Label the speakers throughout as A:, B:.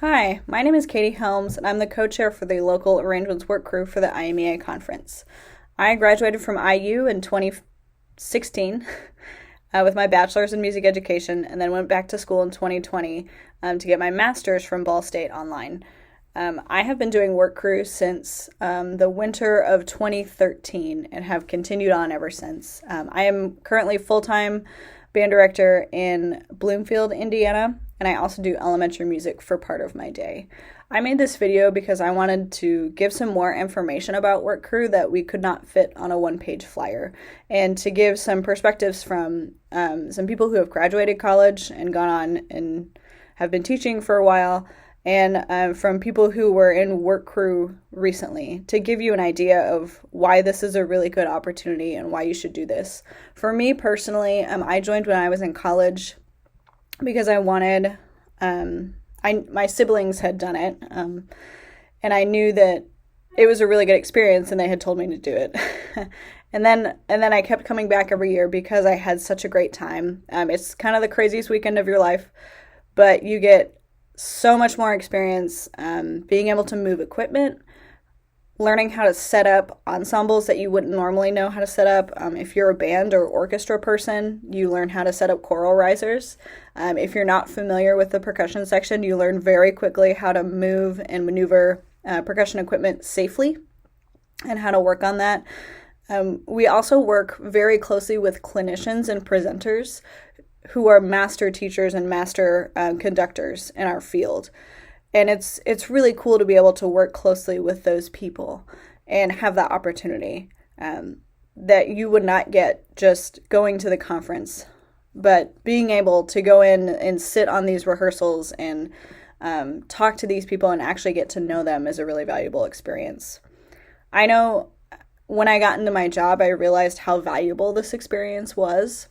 A: Hi, my name is Katie Helms, and I'm the co-chair for the local arrangements work crew for the IMEA conference. I graduated from IU in 2016 with my bachelor's in music education, and then went back to school in 2020 to get my master's from Ball State online. I have been doing work crew since the winter of 2013 and have continued on ever since. I am currently full-time band director in Bloomfield, Indiana, and I also do elementary music for part of my day. I made this video because I wanted to give some more information about work crew that we could not fit on a one-page flyer, and to give some perspectives from some people who have graduated college and gone on and have been teaching for a while, and from people who were in work crew recently, to give you an idea of why this is a really good opportunity and why you should do this. For me personally, I joined when I was in college because I wanted, my siblings had done it, and I knew that it was a really good experience and they had told me to do it. And then I kept coming back every year because I had such a great time. It's kind of the craziest weekend of your life, but you get so much more experience being able to move equipment, learning how to set up ensembles that you wouldn't normally know how to set up. If you're a band or orchestra person, you learn how to set up choral risers. If you're not familiar with the percussion section, you learn very quickly how to move and maneuver percussion equipment safely and how to work on that. We also work very closely with clinicians and presenters who are master teachers and master conductors in our field. And it's really cool to be able to work closely with those people and have that opportunity that you would not get just going to the conference. But being able to go in and sit on these rehearsals and talk to these people and actually get to know them is a really valuable experience. I know when I got into my job, I realized how valuable this experience was.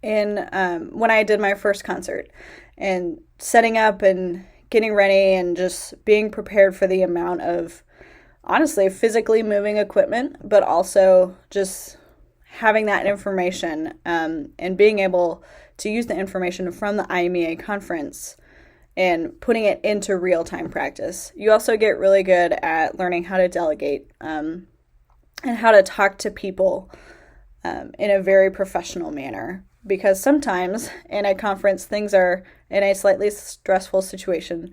A: And when I did my first concert and setting up and getting ready and just being prepared for the amount of, honestly, physically moving equipment, but also just having that information and being able to use the information from the IMEA conference and putting it into real-time practice. You also get really good at learning how to delegate and how to talk to people in a very professional manner. Because sometimes in a conference, things are in a slightly stressful situation.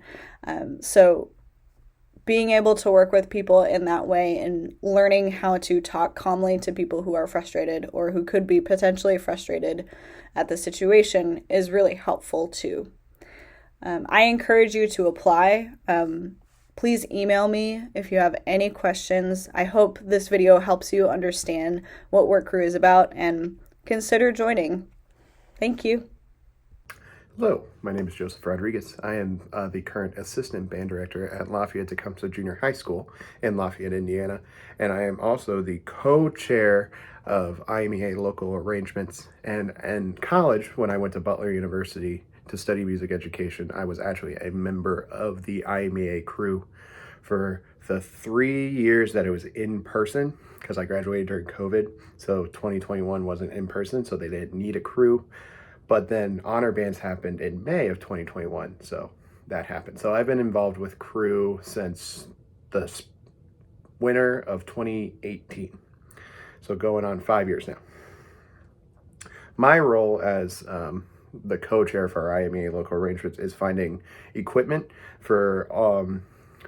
A: So being able to work with people in that way and learning how to talk calmly to people who are frustrated or who could be potentially frustrated at the situation is really helpful too. I encourage you to apply. Please email me if you have any questions. I hope this video helps you understand what work crew is about and consider joining. Thank you.
B: Hello, my name is Joseph Rodriguez. I am the current assistant band director at Lafayette Tecumseh Junior High School in Lafayette, Indiana, and I am also the co-chair of IMEA local arrangements. And in college, when I went to Butler University to study music education, I was actually a member of the IMEA crew for the 3 years that it was in person, because I graduated during COVID, so 2021 wasn't in person, so they didn't need a crew. But then honor bands happened in May of 2021, so that happened. So I've been involved with crew since the winter of 2018, so going on 5 years now. My role as the co-chair for our IMEA local arrangements is finding equipment for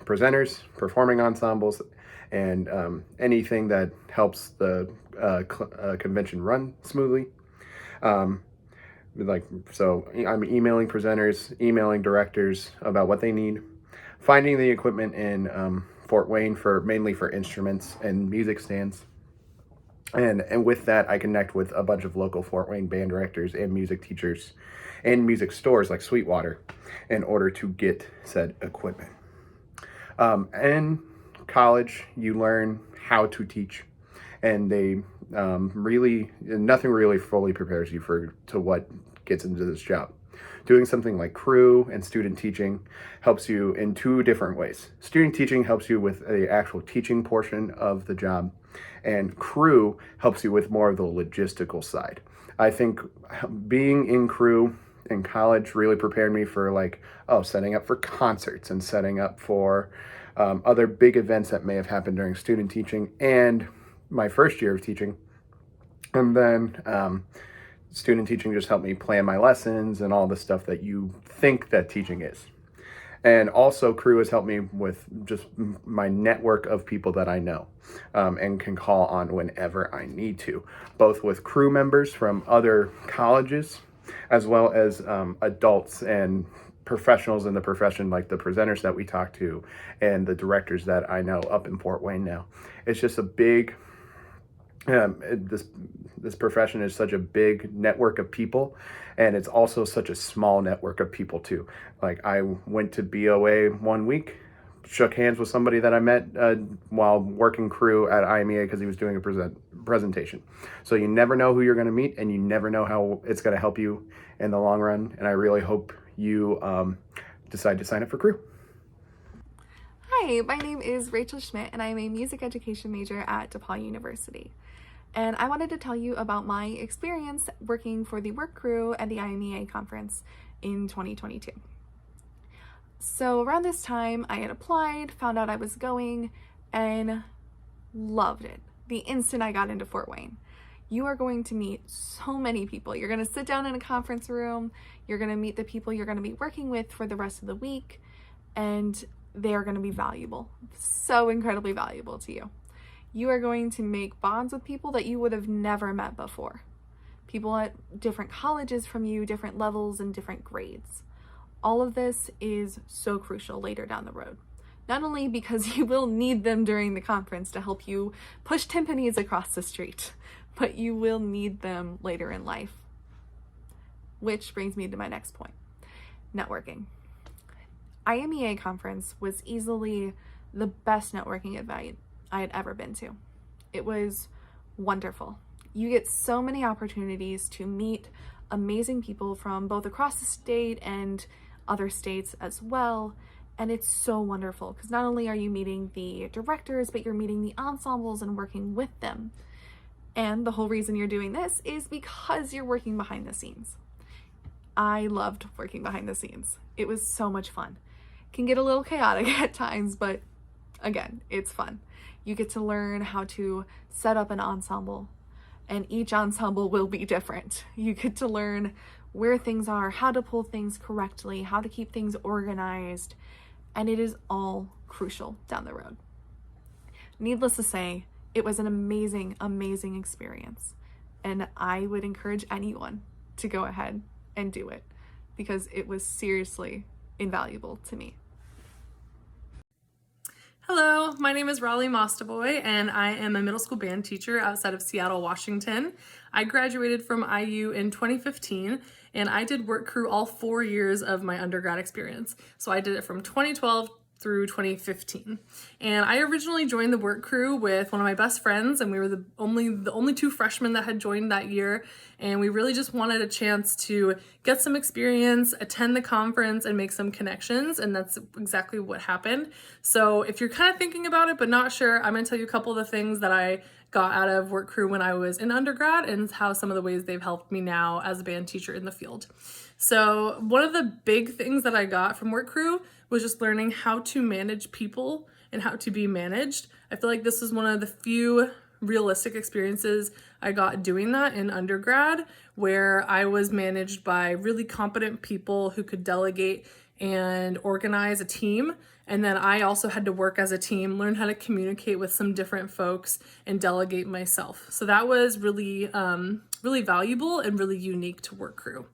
B: presenters, performing ensembles, and anything that helps the convention run smoothly. So I'm emailing presenters, emailing directors about what they need, finding the equipment in Fort Wayne mainly for instruments and music stands. And with that, I connect with a bunch of local Fort Wayne band directors and music teachers and music stores like Sweetwater in order to get said equipment. In college, you learn how to teach, and they nothing really fully prepares you to what gets into this job. Doing something like crew and student teaching helps you in two different ways. Student teaching helps you with the actual teaching portion of the job, and crew helps you with more of the logistical side. I think being in crew in college really prepared me for like, setting up for concerts and setting up for other big events that may have happened during student teaching and my first year of teaching. And then student teaching just helped me plan my lessons and all the stuff that you think that teaching is. And also, crew has helped me with just my network of people that I know and can call on whenever I need to, both with crew members from other colleges, as well as adults and professionals in the profession, like the presenters that we talk to and the directors that I know up in Fort Wayne now. It's just a big this profession is such a big network of people, and it's also such a small network of people too. Like, I went to BOA one week, shook hands with somebody that I met while working crew at IMEA because he was doing a presentation. So you never know who you're going to meet, and you never know how it's going to help you in the long run. And I really hope you decide to sign up for crew.
C: Hi, my name is Rachel Schmidt, and I'm a music education major at DePaul University. And I wanted to tell you about my experience working for the work crew at the IMEA conference in 2022. So around this time, I had applied, found out I was going, and loved it the instant I got into Fort Wayne. You are going to meet so many people. You're going to sit down in a conference room, you're going to meet the people you're going to be working with for the rest of the week, and they are going to be valuable, so incredibly valuable to you. You are going to make bonds with people that you would have never met before. People at different colleges from you, different levels and different grades. All of this is so crucial later down the road. Not only because you will need them during the conference to help you push timpanis across the street, but you will need them later in life. Which brings me to my next point, networking. IMEA conference was easily the best networking event I had ever been to. It was wonderful. You get so many opportunities to meet amazing people from both across the state and other states as well. And it's so wonderful because not only are you meeting the directors, but you're meeting the ensembles and working with them. And the whole reason you're doing this is because you're working behind the scenes. I loved working behind the scenes. It was so much fun. It can get a little chaotic at times, but again, it's fun. You get to learn how to set up an ensemble, and each ensemble will be different. You get to learn where things are, how to pull things correctly, how to keep things organized, and it is all crucial down the road. Needless to say, it was an amazing, amazing experience, and I would encourage anyone to go ahead and do it because it was seriously invaluable to me.
D: Hello, my name is Raleigh Mostaboy, and I am a middle school band teacher outside of Seattle, Washington. I graduated from IU in 2015, and I did work crew all 4 years of my undergrad experience. So I did it from 2012 through 2015. And I originally joined the work crew with one of my best friends, and we were the only two freshmen that had joined that year. And we really just wanted a chance to get some experience, attend the conference, and make some connections. And that's exactly what happened. So if you're kind of thinking about it but not sure, I'm going to tell you a couple of the things that I got out of work crew when I was in undergrad and how some of the ways they've helped me now as a band teacher in the field. So one of the big things that I got from work crew was just learning how to manage people and how to be managed. I feel like this is one of the few realistic experiences I got doing that in undergrad, where I was managed by really competent people who could delegate and organize a team. And then I also had to work as a team, learn how to communicate with some different folks and delegate myself. So that was really, really valuable and really unique to work crew.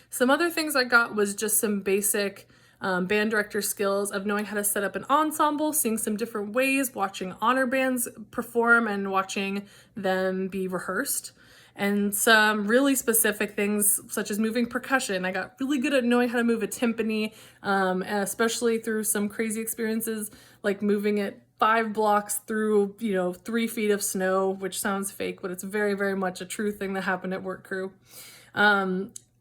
D: Some other things I got was just some basic band director skills of knowing how to set up an ensemble, seeing some different ways, watching honor bands perform and watching them be rehearsed. And some really specific things such as moving percussion. I got really good at knowing how to move a timpani, and especially through some crazy experiences like moving it 5 blocks through, 3 feet of snow, which sounds fake, but it's very, very much a true thing that happened at work crew.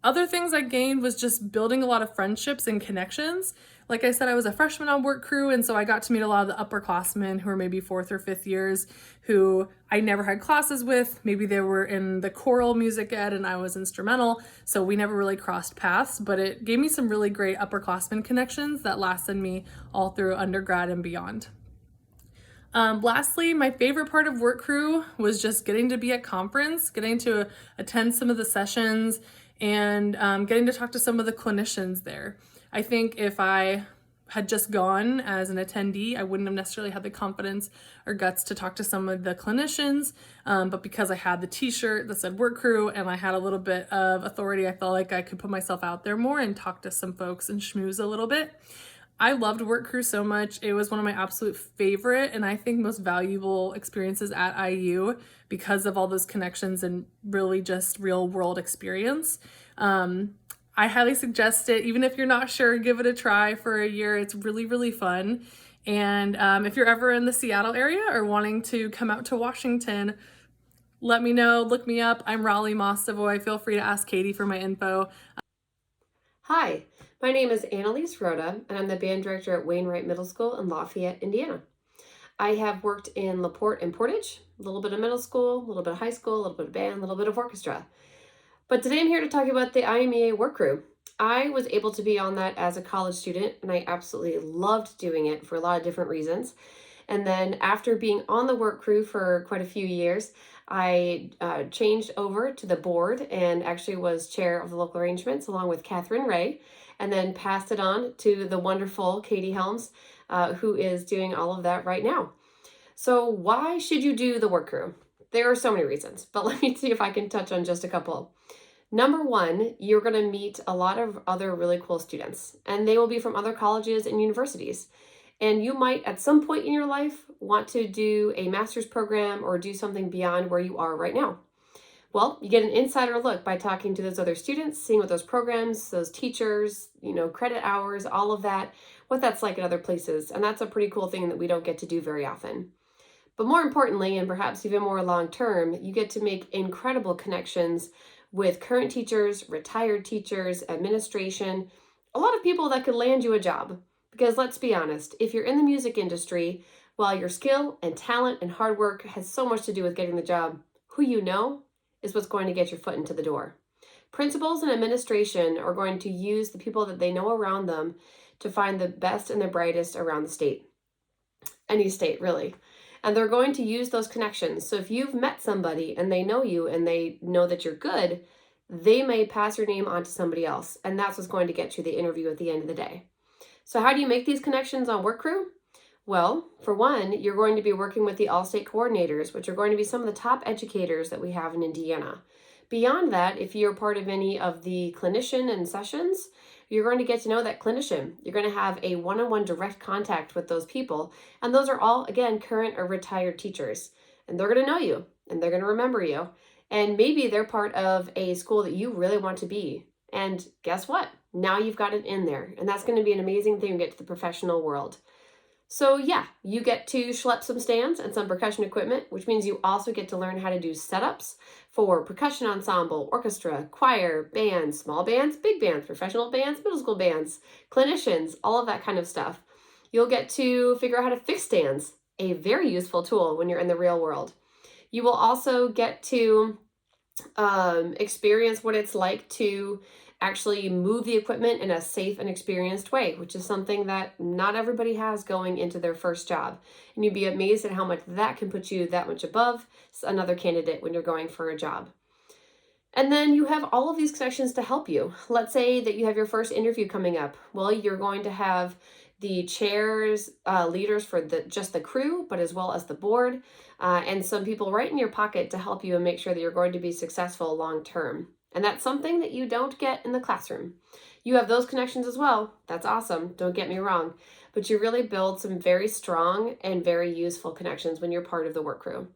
D: Other things I gained was just building a lot of friendships and connections. Like I said, I was a freshman on work crew, and so I got to meet a lot of the upperclassmen who are maybe fourth or fifth years who I never had classes with. Maybe they were in the choral music ed and I was instrumental, so we never really crossed paths, but it gave me some really great upperclassmen connections that lasted me all through undergrad and beyond. Lastly, my favorite part of work crew was just getting to be at conference, getting to attend some of the sessions, and getting to talk to some of the clinicians there. I think if I had just gone as an attendee, I wouldn't have necessarily had the confidence or guts to talk to some of the clinicians, but because I had the t-shirt that said work crew and I had a little bit of authority, I felt like I could put myself out there more and talk to some folks and schmooze a little bit. I loved work crew so much. It was one of my absolute favorite and I think most valuable experiences at IU because of all those connections and really just real world experience. I highly suggest it. Even if you're not sure, give it a try for a year. It's really, really fun. And if you're ever in the Seattle area or wanting to come out to Washington, let me know, look me up. I'm Raleigh Mostovoy. Feel free to ask Katie for my info.
E: Hi, my name is Annalise Rhoda, and I'm the band director at Wainwright Middle School in Lafayette, Indiana. I have worked in LaPorte and Portage, a little bit of middle school, a little bit of high school, a little bit of band, a little bit of orchestra. But today I'm here to talk about the IMEA work crew. I was able to be on that as a college student, and I absolutely loved doing it for a lot of different reasons. And then after being on the work crew for quite a few years, I changed over to the board and actually was chair of the local arrangements along with Catherine Ray, and then passed it on to the wonderful Katie Helms, who is doing all of that right now. So why should you do the work crew? There are so many reasons, but let me see if I can touch on just a couple. Number one, you're going to meet a lot of other really cool students, and they will be from other colleges and universities. And you might, at some point in your life, want to do a master's program or do something beyond where you are right now. Well, you get an insider look by talking to those other students, seeing what those programs, those teachers, credit hours, all of that, what that's like at other places. And that's a pretty cool thing that we don't get to do very often. But more importantly, and perhaps even more long-term, you get to make incredible connections with current teachers, retired teachers, administration, a lot of people that could land you a job. Because let's be honest, if you're in the music industry, while your skill and talent and hard work has so much to do with getting the job, who you know is what's going to get your foot into the door. Principals and administration are going to use the people that they know around them to find the best and the brightest around the state. Any state, really. And they're going to use those connections. So if you've met somebody and they know you and they know that you're good, they may pass your name on to somebody else. And that's what's going to get you the interview at the end of the day. So how do you make these connections on work crew? Well, for one, you're going to be working with the all-state coordinators, which are going to be some of the top educators that we have in Indiana. Beyond that, if you're part of any of the clinician and sessions, you're going to get to know that clinician. You're going to have a one-on-one direct contact with those people. And those are all, again, current or retired teachers. And they're going to know you and they're going to remember you. And maybe they're part of a school that you really want to be. And guess what? Now you've got it in there. And that's going to be an amazing thing to get to the professional world. So yeah, you get to schlep some stands and some percussion equipment, which means you also get to learn how to do setups for percussion ensemble, orchestra, choir, bands, small bands, big bands, professional bands, middle school bands, clinicians, all of that kind of stuff. You'll get to figure out how to fix stands, a very useful tool when you're in the real world. You will also get to experience what it's like to actually move the equipment in a safe and experienced way, which is something that not everybody has going into their first job. And you'd be amazed at how much that can put you that much above another candidate when you're going for a job. And then you have all of these connections to help you. Let's say that you have your first interview coming up. Well, you're going to have the chairs, leaders for just the crew, but as well as the board, and some people right in your pocket to help you and make sure that you're going to be successful long term. And that's something that you don't get in the classroom. You have those connections as well. That's awesome. Don't get me wrong. But you really build some very strong and very useful connections when you're part of the work crew.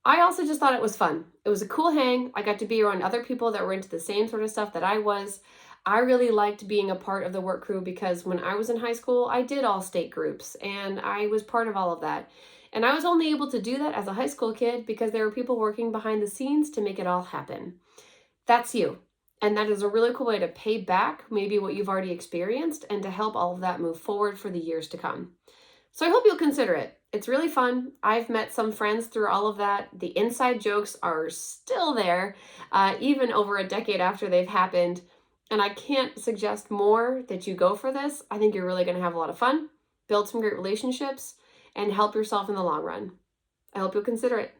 E: I also just thought it was fun. It was a cool hang. I got to be around other people that were into the same sort of stuff that I was. I really liked being a part of the work crew because when I was in high school, I did all state groups and I was part of all of that. And I was only able to do that as a high school kid because there were people working behind the scenes to make it all happen. That's you. And that is a really cool way to pay back maybe what you've already experienced and to help all of that move forward for the years to come. So I hope you'll consider it. It's really fun. I've met some friends through all of that. The inside jokes are still there, even over a decade after they've happened. And I can't suggest more that you go for this. I think you're really going to have a lot of fun, build some great relationships, and help yourself in the long run. I hope you'll consider it.